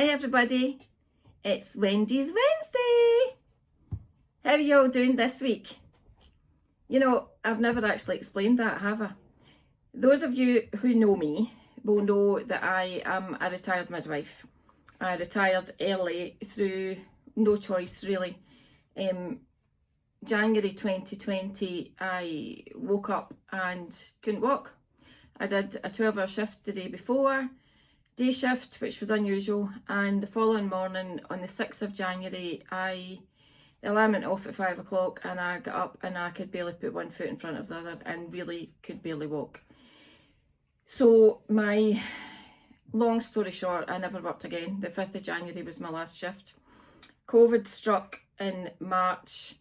Hi everybody, it's Wendy's Wednesday. How are you all doing this week? You know, I've never actually explained that, have I? Those of you who know me will know that I am a retired midwife. I retired early through no choice really. January 2020 I woke up and couldn't walk. I did a 12-hour shift the day before, day shift, which was unusual, and the following morning on the 6th of January the alarm went off at 5 o'clock and I got up and I could barely put one foot in front of the other and really could barely walk. So my long story short, I never worked again. The 5th of January was my last shift. COVID struck in March.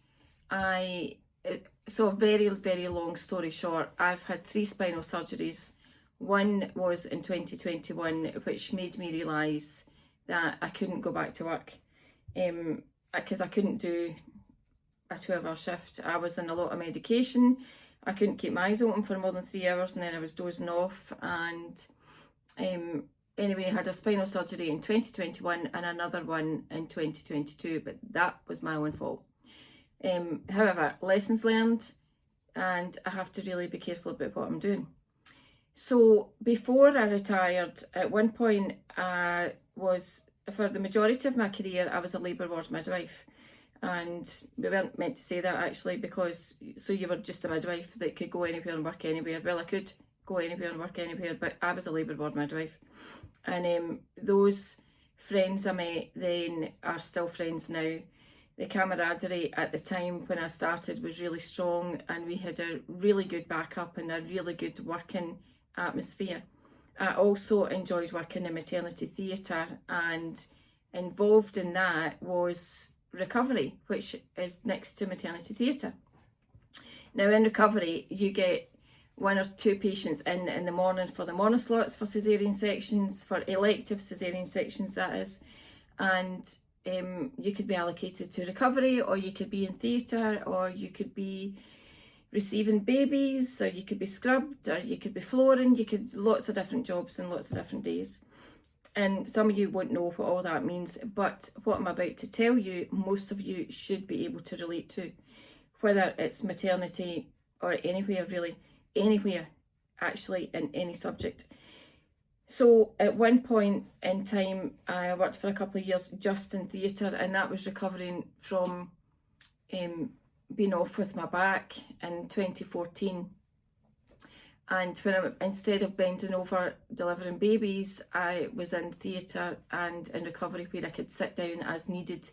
So very, very long story short, I've had 3 spinal surgeries. One was in 2021, which made me realise that I couldn't go back to work because I couldn't do a 12-hour shift. I was on a lot of medication. I couldn't keep my eyes open for more than 3 hours and then I was dozing off. And anyway, I had a spinal surgery in 2021 and another one in 2022, but that was my own fault. However, lessons learned, and I have to really be careful about what I'm doing. So before I retired, at one point I was, for the majority of my career, I was a labour ward midwife. And we weren't meant to say that actually, because so you were just a midwife that could go anywhere and work anywhere. Well, I could go anywhere and work anywhere, but I was a labour ward midwife. And those friends I met then are still friends now. The camaraderie at the time when I started was really strong, and we had a really good backup and a really good working atmosphere. I also enjoyed working in maternity theatre, and involved in that was recovery, which is next to maternity theatre. Now in recovery you get 1 or 2 patients in the morning for the morning slots for caesarean sections, for elective caesarean sections that is, and you could be allocated to recovery, or you could be in theatre, or you could be receiving babies, or you could be scrubbed, or you could be flooring. You could, lots of different jobs and lots of different days. And some of you won't know what all that means, but what I'm about to tell you, most of you should be able to relate to, whether it's maternity or anywhere really, anywhere actually in any subject. So at one point in time, I worked for a couple of years just in theatre, and that was recovering from being off with my back in 2014. And when instead of bending over delivering babies, I was in theatre and in recovery where I could sit down as needed,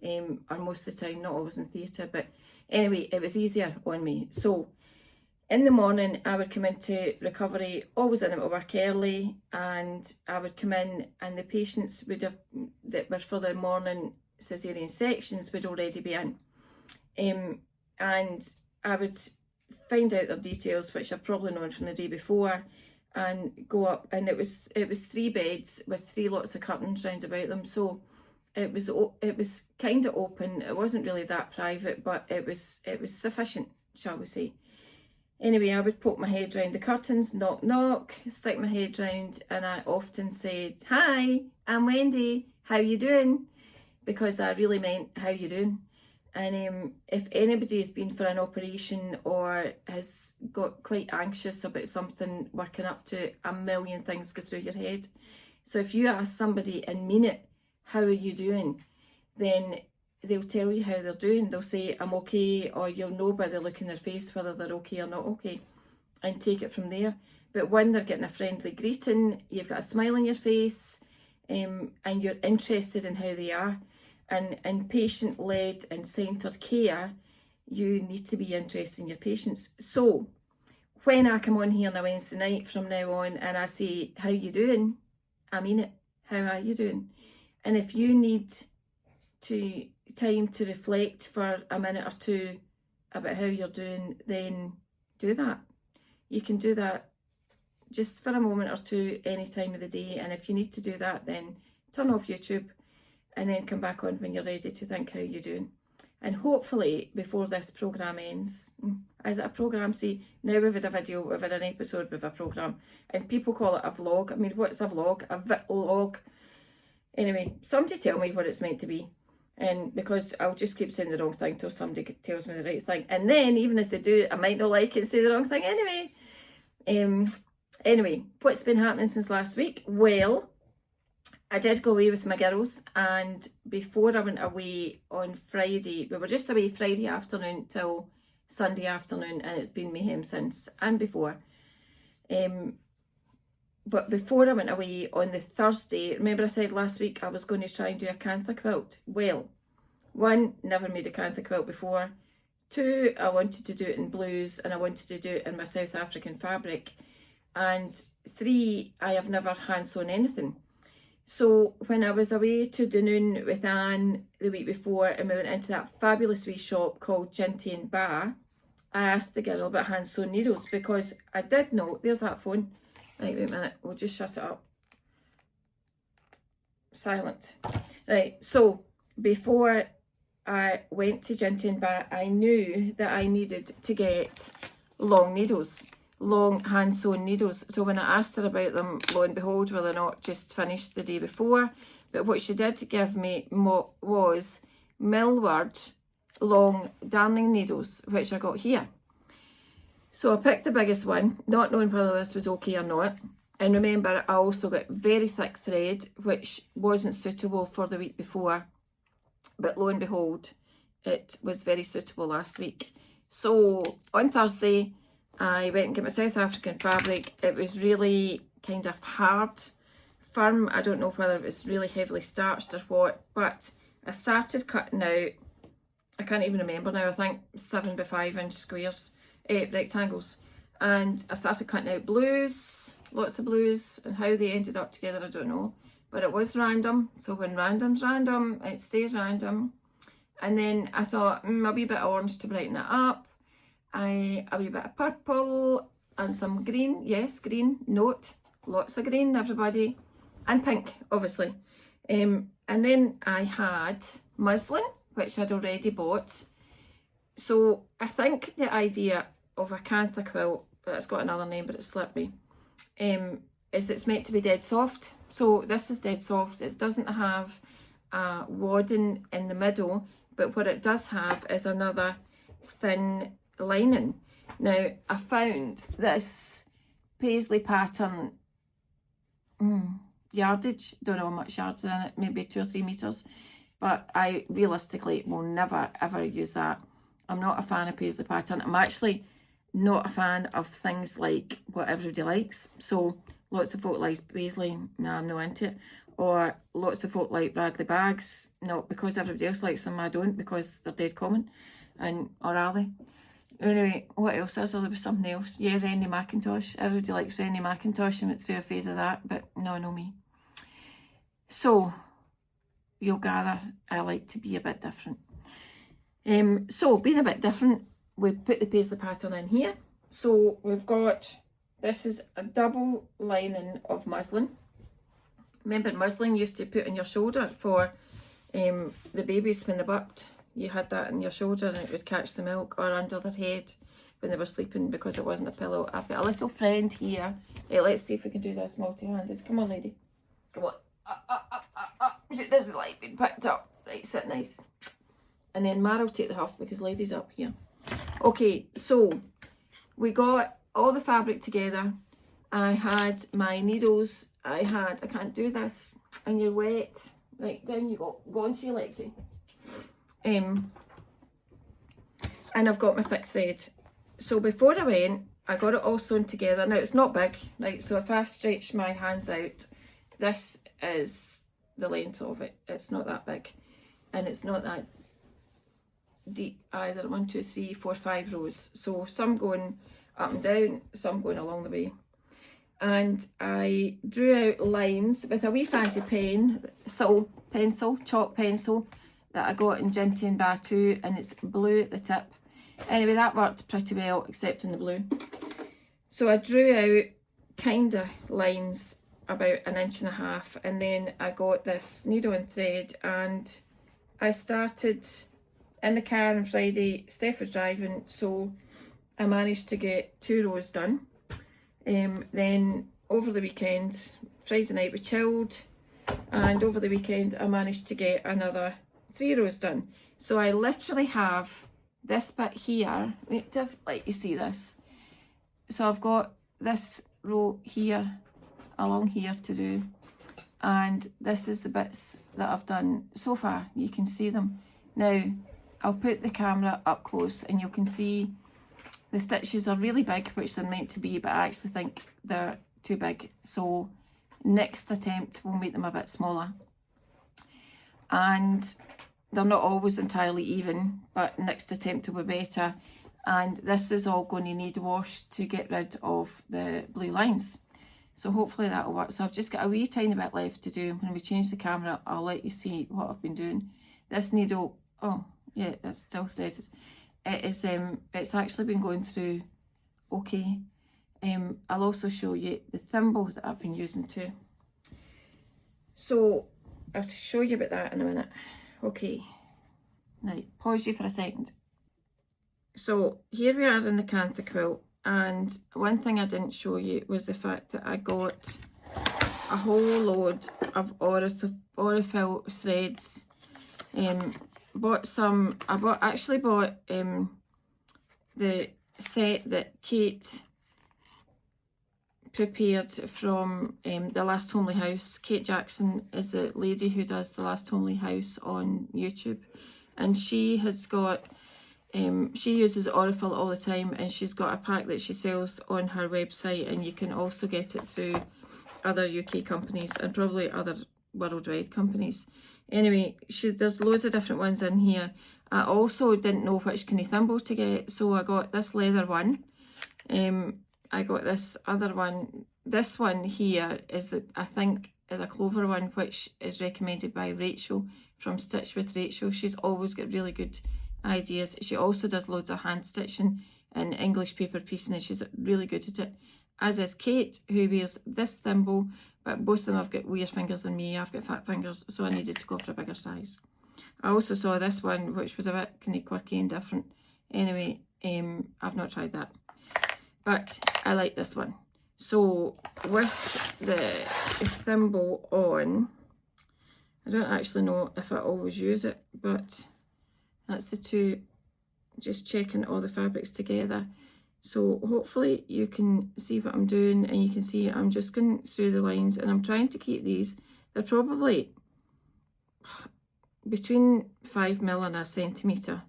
or most of the time, not always in theatre, but anyway, it was easier on me. So in the morning, I would come into recovery, always in at work early, and I would come in and the patients would have, that were for the morning caesarean sections, would already be in. And I would find out their details, which I've probably known from the day before, and go up, and it was 3 beds with 3 lots of curtains round about them, so it was kind of open. It wasn't really that private, but it was sufficient, shall we say. Anyway, I would poke my head round the curtains, knock knock, stick my head round, and I often said, "Hi, I'm Wendy, how you doing?" Because I really meant, how you doing? And if anybody has been for an operation or has got quite anxious about something working up to, a million things go through your head. So if you ask somebody and mean it, "How are you doing?" then they'll tell you how they're doing. They'll say, "I'm okay," or you'll know by the look in their face whether they're okay or not okay, and take it from there. But when they're getting a friendly greeting, you've got a smile on your face, and you're interested in how they are. And in patient-led and centred care, you need to be interested in your patients. So when I come on here on a Wednesday night from now on and I say, "How you doing?" I mean it. How are you doing? And if you need time to reflect for a minute or 2 about how you're doing, then do that. You can do that just for a moment or 2 any time of the day. And if you need to do that, then turn off YouTube and then come back on when you're ready to think how you're doing. And hopefully before this programme ends, is it a programme? See, now we've had a video, we've had an episode with a programme, and people call it a vlog. I mean, what's a vlog? A vlog Anyway, somebody tell me what it's meant to be. And because I'll just keep saying the wrong thing till somebody tells me the right thing. And then, even if they do, I might not like it and say the wrong thing anyway. Anyway, what's been happening since last week? Well, I did go away with my girls, and before I went away on Friday, we were just away Friday afternoon till Sunday afternoon, and it's been mayhem since, and before. But before I went away on the Thursday, remember I said last week I was going to try and do a Kantha quilt? Well, 1, never made a Kantha quilt before. 2, I wanted to do it in blues, and I wanted to do it in my South African fabric. And 3, I have never hand sewn anything. So when I was away to Dunoon with Anne the week before, and we went into that fabulous wee shop called Ginty and Ba, I asked the girl about hand sewn needles, because I did know, there's that phone. Right, wait a minute, we'll just shut it up. Silent. Right, so before I went to Ginty and Ba, I knew that I needed to get long needles, long hand sewn needles. So when I asked her about them, lo and behold, well, they're not just finished the day before, but what she did give me was Millward long darning needles, which I got here. So I picked the biggest one, not knowing whether this was okay or not. And remember, I also got very thick thread, which wasn't suitable for the week before. But lo and behold, it was very suitable last week. So on Thursday, I went and got my South African fabric. It was really kind of hard, firm. I don't know whether it was really heavily starched or what, but I started cutting out, I can't even remember now, I think 7 by 5 inch squares. Rectangles, and I started cutting out blues, lots of blues, and how they ended up together I don't know, but it was random. So when random's random, it stays random. And then I thought a wee bit of orange to brighten it up, a wee bit of purple and some green, yes, green, note, lots of green everybody, and pink obviously. And then I had muslin, which I'd already bought. So I think the idea of a Kantha quilt, that's got another name but it slipped me, is it's meant to be dead soft. So this is dead soft. It doesn't have a wadding in the middle, but what it does have is another thin lining. Now I found this paisley pattern yardage, don't know how much yards in it, maybe 2 or 3 meters, but I realistically will never ever use that. I'm not a fan of paisley pattern. I'm actually not a fan of things like what everybody likes. So lots of folk like paisley, nah, I'm not into it. Or lots of folk like Bradley bags, not because everybody else likes them, I don't, because they're dead common. And, or are they? Anyway, what else is there? There was something else. Yeah, Rennie Mackintosh. Everybody likes Rennie Mackintosh and went through a phase of that, but no, me. So, you'll gather I like to be a bit different. So being a bit different, we put the paisley pattern in here. So we've got, this is a double lining of muslin. Remember, muslin used to put on your shoulder for the babies when they burped. You had that in your shoulder and it would catch the milk, or under their head when they were sleeping because it wasn't a pillow. I've got a little friend here. Let's see if we can do this multi-handed. Come on, lady. Come on. She doesn't like being picked up. Right, sit nice. And then Mara will take the huff because lady's up here. Okay, so we got all the fabric together. I had my needles. I can't do this. And you're wet. Right, down you go. Go and see Lexi. And I've got my thick thread. So before I went, I got it all sewn together. Now it's not big, right? So if I stretch my hands out, this is the length of it. It's not that big. And it's not that deep either. 1, 2, 3, 4, 5 rows. So some going up and down, some going along the way. And I drew out lines with a wee fancy pen, chalk pencil that I got in Ginty and Ba too, and it's blue at the tip. Anyway, that worked pretty well, except in the blue. So I drew out kind of lines about 1.5 inches, and then I got this needle and thread, and I started in the car on Friday. Steph was driving, so I managed to get 2 rows done. Then over the weekend, Friday night, we chilled, and over the weekend I managed to get another 3 rows done. So I literally have this bit here, wait to let you see this. So I've got this row here, along here to do, and this is the bits that I've done so far. You can see them. Now I'll put the camera up close and you can see the stitches are really big, which they're meant to be, but I actually think they're too big. So next attempt we'll make them a bit smaller. And they're not always entirely even, but next attempt will be better. And this is all going to need wash to get rid of the blue lines. So hopefully that'll work. So I've just got a wee tiny bit left to do. When we change the camera, I'll let you see what I've been doing. This needle, oh yeah, it's still threaded. It is, it's actually been going through okay. I'll also show you the thimble that I've been using too. So I'll show you about that in a minute. Okay, now pause you for a second. So here we are in the Kantha Quilt, and one thing I didn't show you was the fact that I got a whole load of Orifil threads. Bought some, actually bought the set that Kate prepared from The Last Homely House. Kate Jackson is the lady who does The Last Homely House on YouTube, and she has got she uses Orifil all the time, and she's got a pack that she sells on her website, and you can also get it through other UK companies and probably other worldwide companies. Anyway, there's loads of different ones in here. I also didn't know which kind of thimble to get, so I got this leather one. I got this other one. This one here is I think is a clover one, which is recommended by Rachel from Stitch with Rachel. She's always got really good ideas. She also does loads of hand stitching and English paper piecing, and she's really good at it. As is Kate, who wears this thimble, but both of them have got weirder fingers than me. I've got fat fingers, so I needed to go for a bigger size. I also saw this one, which was a bit kind of quirky and different. Anyway, I've not tried that, but I like this one. So with the thimble on, I don't actually know if I always use it, but that's the two, just checking all the fabrics together. So hopefully you can see what I'm doing, and you can see I'm just going through the lines, and I'm trying to keep these, they're probably between 5mm and a centimetre.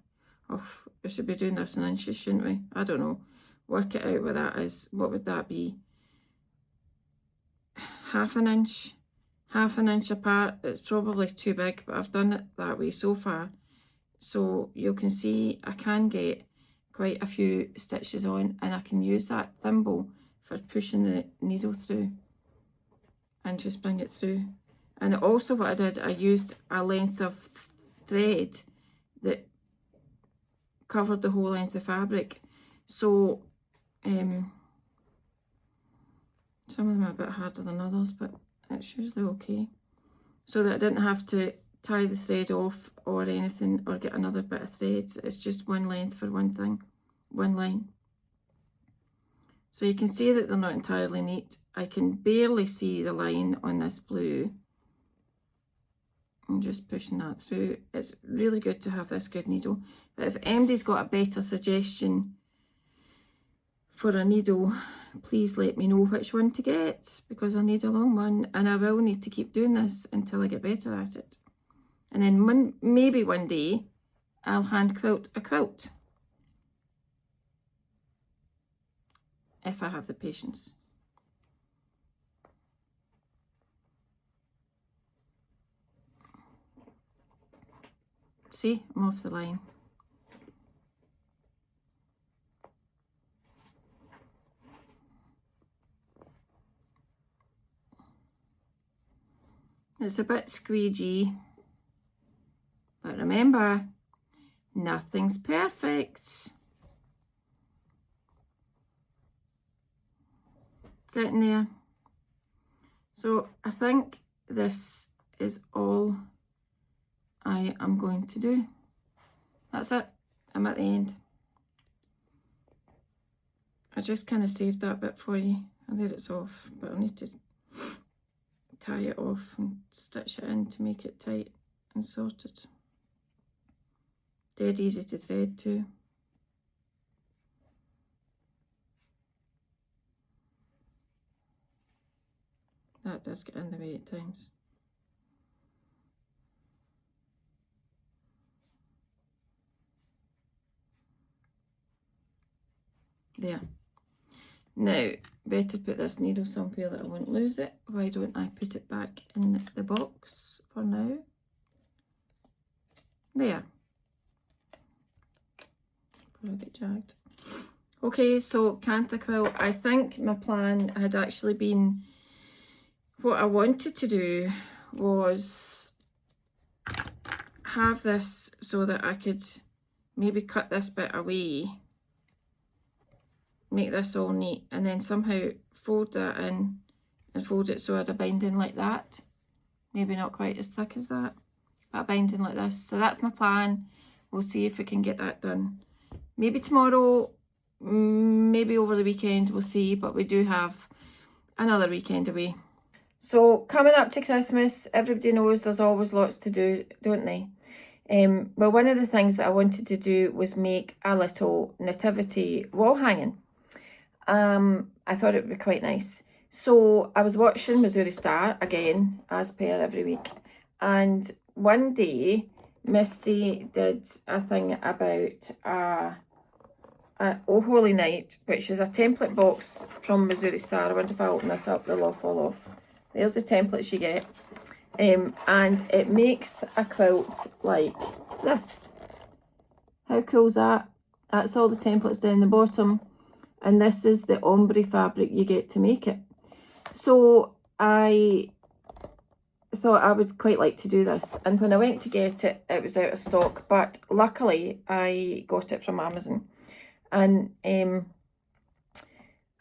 Oh, we should be doing this in inches, shouldn't we? I don't know. Work it out what that is. What would that be? Half an inch apart. It's probably too big, but I've done it that way so far. So you can see I can get quite a few stitches on, and I can use that thimble for pushing the needle through and just bring it through. And also what I did, I used a length of thread that covered the whole length of fabric. So some of them are a bit harder than others, but it's usually okay. So that I didn't have to tie the thread off or anything, or get another bit of thread. It's just one length for one thing, one line. So you can see that they're not entirely neat. I can barely see the line on this blue. I'm just pushing that through. It's really good to have this good needle. But if anybody's got a better suggestion for a needle, please let me know which one to get, because I need a long one, and I will need to keep doing this until I get better at it. And then maybe one day I'll hand quilt a quilt, if I have the patience. See, I'm off the line. It's a bit squeegee, but remember, nothing's perfect. Getting there. So I think this is all I am going to do. That's it. I'm at the end. I just kind of saved that bit for you, and there it's off, but I need to tie it off and stitch it in to make it tight and sorted. Dead easy to thread too. That does get in the way at times. There. Now, better put this needle somewhere that I won't lose it. Why don't I put it back in the box for now? There. Before I get jagged. Okay, so Kantha Quilt. I think my plan had actually been, what I wanted to do was have this so that I could maybe cut this bit away, make this all neat, and then somehow fold that in and fold it so I had a binding like that. Maybe not quite as thick as that, but a binding like this. So that's my plan. We'll see if we can get that done. Maybe tomorrow, maybe over the weekend, we'll see, but we do have another weekend away. So coming up to Christmas, everybody knows there's always lots to do, don't they? Well, one of the things that I wanted to do was make a little nativity wall hanging. I thought it would be quite nice. So I was watching Missouri Star again, as per every week, and one day Misty did a thing about a Oh Holy Night, which is a template box from Missouri Star. I wonder if I open this up, they'll all fall off. There's the templates you get, and it makes a quilt like this. How cool is that? That's all the templates down the bottom, and this is the ombre fabric you get to make it. So I thought I would quite like to do this, and when I went to get it, it was out of stock, but luckily I got it from Amazon, and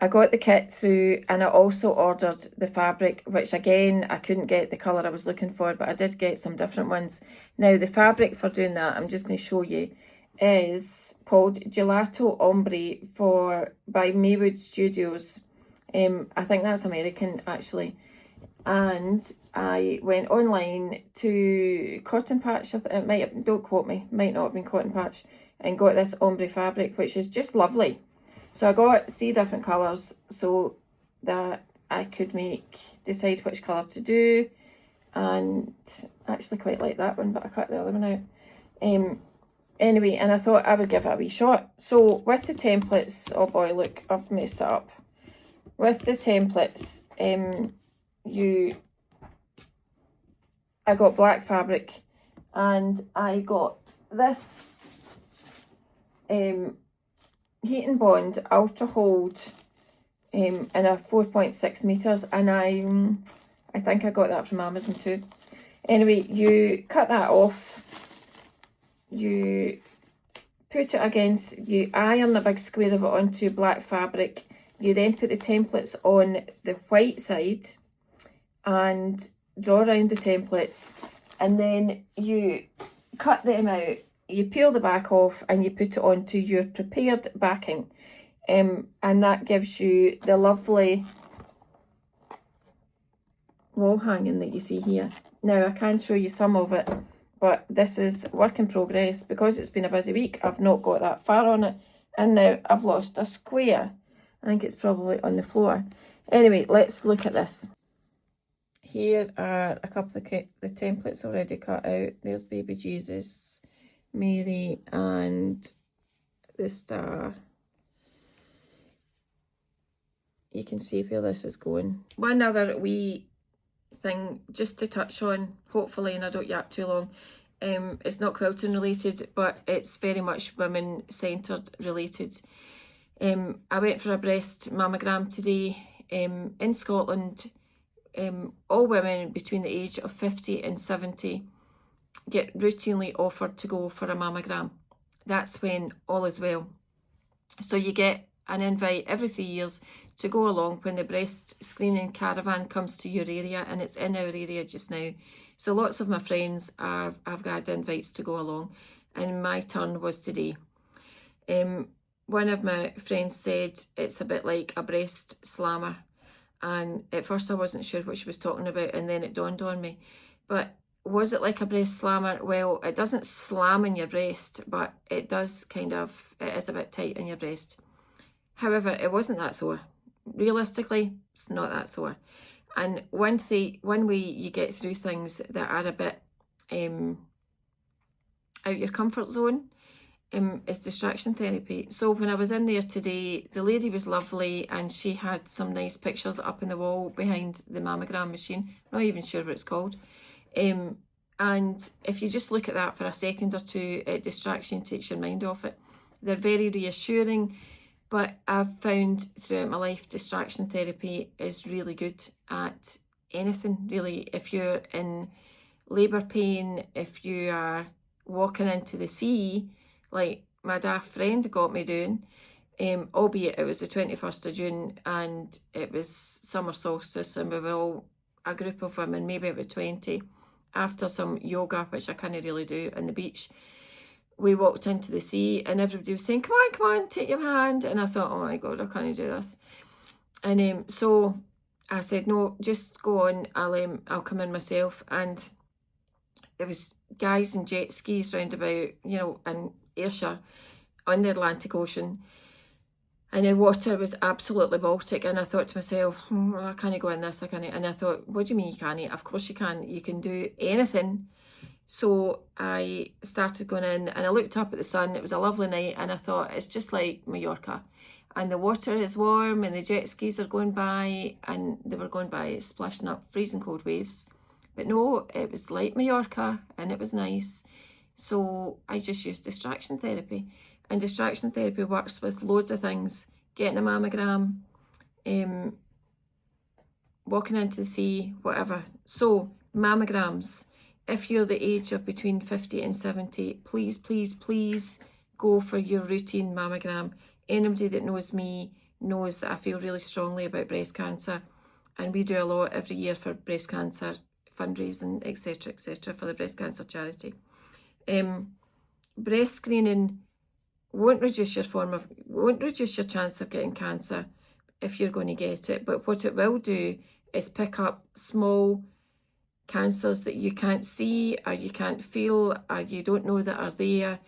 I got the kit through, and I also ordered the fabric, which again, I couldn't get the colour I was looking for, but I did get some different ones. Now, the fabric for doing that, I'm just going to show you, is called Gelato Ombre by Maywood Studios. I think that's American, actually. And I went online to Cotton Patch, it might have, don't quote me, might not have been Cotton Patch, and got this ombre fabric, which is just lovely. So I got 3 different colours so that I could decide which colour to do, and I actually quite like that one, but I cut the other one out. Anyway, and I thought I would give it a wee shot. So with the templates, oh boy, look, I've messed it up. With the templates, I got black fabric, and I got this Heat and Bond Ultra Hold in a 4.6 metres, and I think I got that from Amazon too. Anyway, you cut that off, you put it against, you iron a big square of it onto black fabric, you then put the templates on the white side and draw around the templates, and then you cut them out. You peel the back off and you put it onto your prepared backing, and that gives you the lovely wall hanging that you see here. Now I can show you some of it, but this is work in progress. Because it's been a busy week, I've not got that far on it, and now I've lost a square. I think it's probably on the floor. Anyway, let's look at this. Here are a couple of the templates already cut out. There's Baby Jesus, Mary, and the star. You can see where this is going. One other wee thing just to touch on, hopefully, and I don't yap too long. It's not quilting related, but it's very much women centred related. I went for a breast mammogram today. In Scotland, all women between the age of 50 and 70 get routinely offered to go for a mammogram. That's when all is well. So you get an invite every 3 years to go along when the breast screening caravan comes to your area, and it's in our area just now. So lots of my friends have got invites to go along, and my turn was today. One of my friends said it's a bit like a breast slammer, and at first I wasn't sure what she was talking about, and then it dawned on me. But was it like a breast slammer? Well, it doesn't slam in your breast, but it does kind of, it is a bit tight in your breast. However, it wasn't that sore. Realistically, it's not that sore. And one way you get through things that are a bit out your comfort zone is distraction therapy. So when I was in there today, the lady was lovely, and she had some nice pictures up on the wall behind the mammogram machine. Not even sure what it's called. And if you just look at that for a second or two, distraction takes your mind off it. They're very reassuring, but I've found throughout my life distraction therapy is really good at anything, really. If you're in labour pain, if you are walking into the sea, like my daft friend got me doing, albeit it was the 21st of June and it was summer solstice, and we were all a group of women, maybe about 20, after some yoga, which I can't really do, on the beach. We walked into the sea and everybody was saying, come on, take your hand. And I thought, oh my God, I can't do this. And so I said, no, just go on, I'll come in myself. And there was guys in jet skis round about, you know, in Ayrshire on the Atlantic Ocean. And the water was absolutely Baltic. And I thought to myself, I can't go in this, I can't. And I thought, what do you mean you can't? Of course you can. You can do anything. So I started going in and I looked up at the sun. It was a lovely night and I thought, it's just like Mallorca. And the water is warm and the jet skis are going by, and they were going by splashing up freezing cold waves. But no, it was like Mallorca and it was nice. So I just used distraction therapy. And distraction therapy works with loads of things. Getting a mammogram, walking into the sea, whatever. So mammograms. If you're the age of between 50 and 70, please, please, please go for your routine mammogram. Anybody that knows me knows that I feel really strongly about breast cancer, and we do a lot every year for breast cancer fundraising, etc., for the breast cancer charity. Breast screening won't reduce your chance of getting cancer if you're going to get it, but what it will do is pick up small cancers that you can't see or you can't feel or you don't know that are there,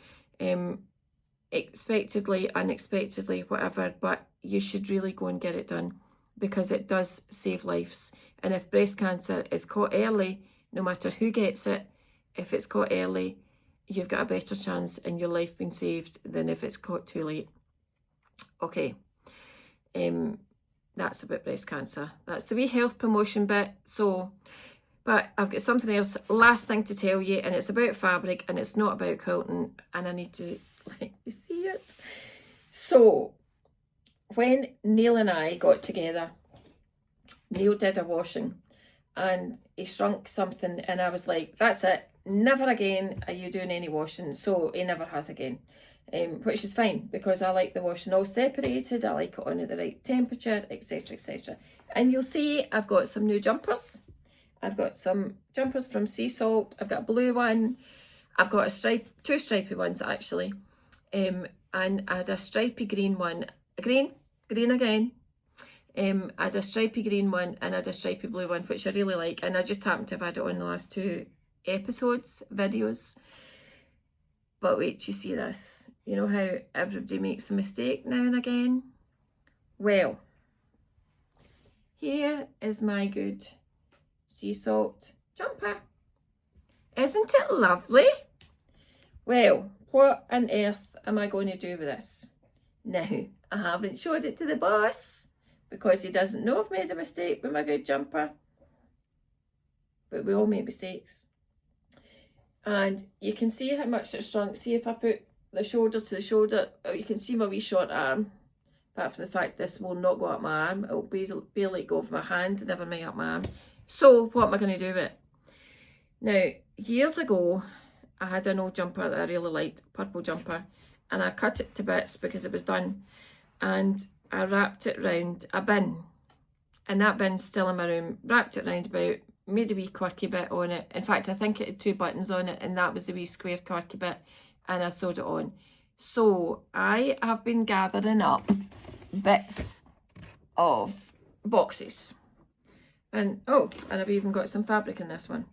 expectedly, unexpectedly, whatever. But you should really go and get it done because it does save lives. And if breast cancer is caught early, no matter who gets it, if it's caught early, you've got a better chance in your life being saved than if it's caught too late. Okay, that's about breast cancer. That's the wee health promotion bit. So, but I've got something else, last thing to tell you, and it's about fabric and it's not about quilting, and I need to let you see it. So when Neil and I got together, Neil did a washing and he shrunk something, and I was like, that's it, never again are you doing any washing. So he never has again, which is fine because I like the washing all separated, I like it on at the right temperature, etc. And you'll see I've got some new jumpers. I've got some jumpers from Sea Salt. I've got a blue one. I've got two stripy ones actually. And I had a stripy green one. Green again. I had a stripy green one and I had a stripy blue one, which I really like. And I just happened to have had it on the last two videos. But wait till you see this. You know how everybody makes a mistake now and again? Well, here is my good Sea Salt jumper. Isn't it lovely? Well, what on earth am I going to do with this? Now, I haven't showed it to the boss because he doesn't know I've made a mistake with my good jumper. But we all make mistakes. And you can see how much it's shrunk. See if I put the shoulder to the shoulder, you can see my wee short arm. Apart from the fact this will not go up my arm, it will barely go over my hand, never mind up my arm. So what am I going to do with it? Now, years ago, I had an old jumper that I really liked, purple jumper, and I cut it to bits because it was done, and I wrapped it round a bin, and that bin's still in my room. Wrapped it round about, made a wee quirky bit on it. In fact, I think it had 2 buttons on it, and that was the wee square quirky bit, and I sewed it on. So I have been gathering up bits of boxes. And oh, and I've even got some fabric in this one.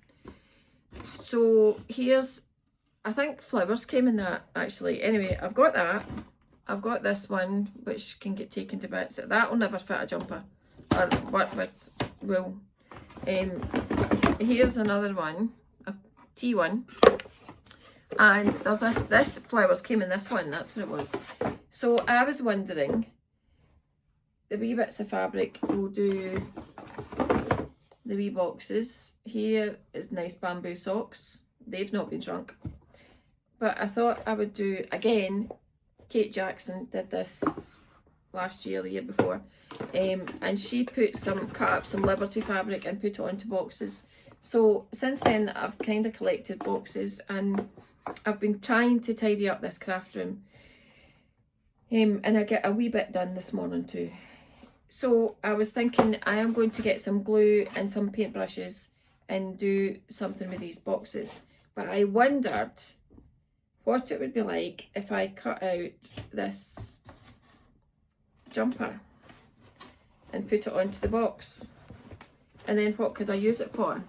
So here's, I think flowers came in that actually. Anyway, I've got that. I've got this one which can get taken to bits. That will never fit a jumper or work with wool. Here's another one, a T1. And there's this flowers came in this one, that's what it was. So I was wondering, the wee bits of fabric will do the wee boxes. Here is nice bamboo socks. They've not been shrunk. But I thought I would do, again, Kate Jackson did this last year, the year before. And she cut up some Liberty fabric and put it onto boxes. So since then I've kind of collected boxes and I've been trying to tidy up this craft room. And I get a wee bit done this morning too. So I was thinking I am going to get some glue and some paintbrushes and do something with these boxes. But I wondered what it would be like if I cut out this jumper and put it onto the box. And then what could I use it for?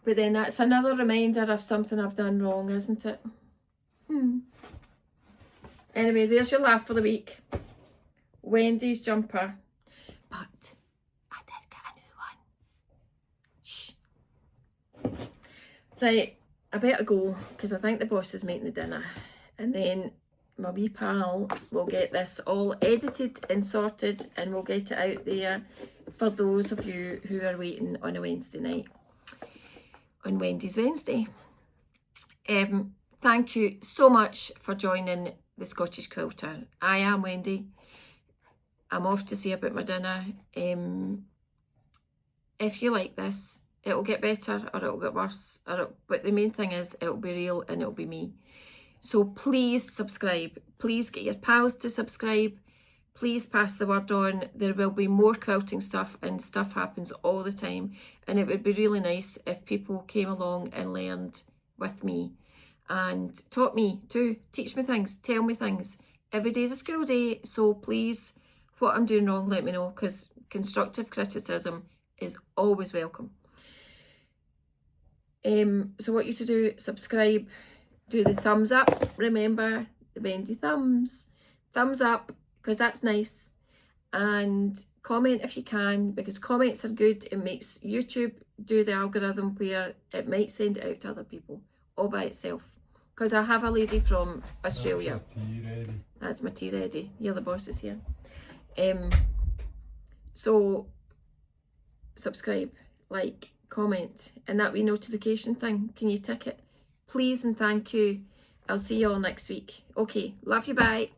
But then that's another reminder of something I've done wrong, isn't it? Anyway, there's your laugh for the week. Wendy's jumper. But I did get a new one. Shh. Right, I better go because I think the boss is making the dinner. And then my wee pal will get this all edited and sorted and we'll get it out there for those of you who are waiting on a Wednesday night. On Wendy's Wednesday. Thank you so much for joining the Scottish Quilter. I am Wendy. I'm off to see about my dinner. If you like this, it'll get better or it'll get worse. But the main thing is it'll be real and it'll be me. So please subscribe. Please get your pals to subscribe. Please pass the word on. There will be more quilting stuff and stuff happens all the time. And it would be really nice if people came along and learned with me and taught me too. Teach me things, tell me things. Every day is a school day. So please, what I'm doing wrong, let me know because constructive criticism is always welcome. So what you to do, subscribe, do the thumbs up. Remember the bendy thumbs. Thumbs up. Because that's nice, and comment if you can because comments are good. It makes YouTube do the algorithm where it might send it out to other people all by itself. Because I have a lady from Australia. That's my tea ready. You're the boss is here. So subscribe, like, comment, and that wee notification thing, can you tick it? Please and thank you. I'll see you all next week. Okay, love you, bye.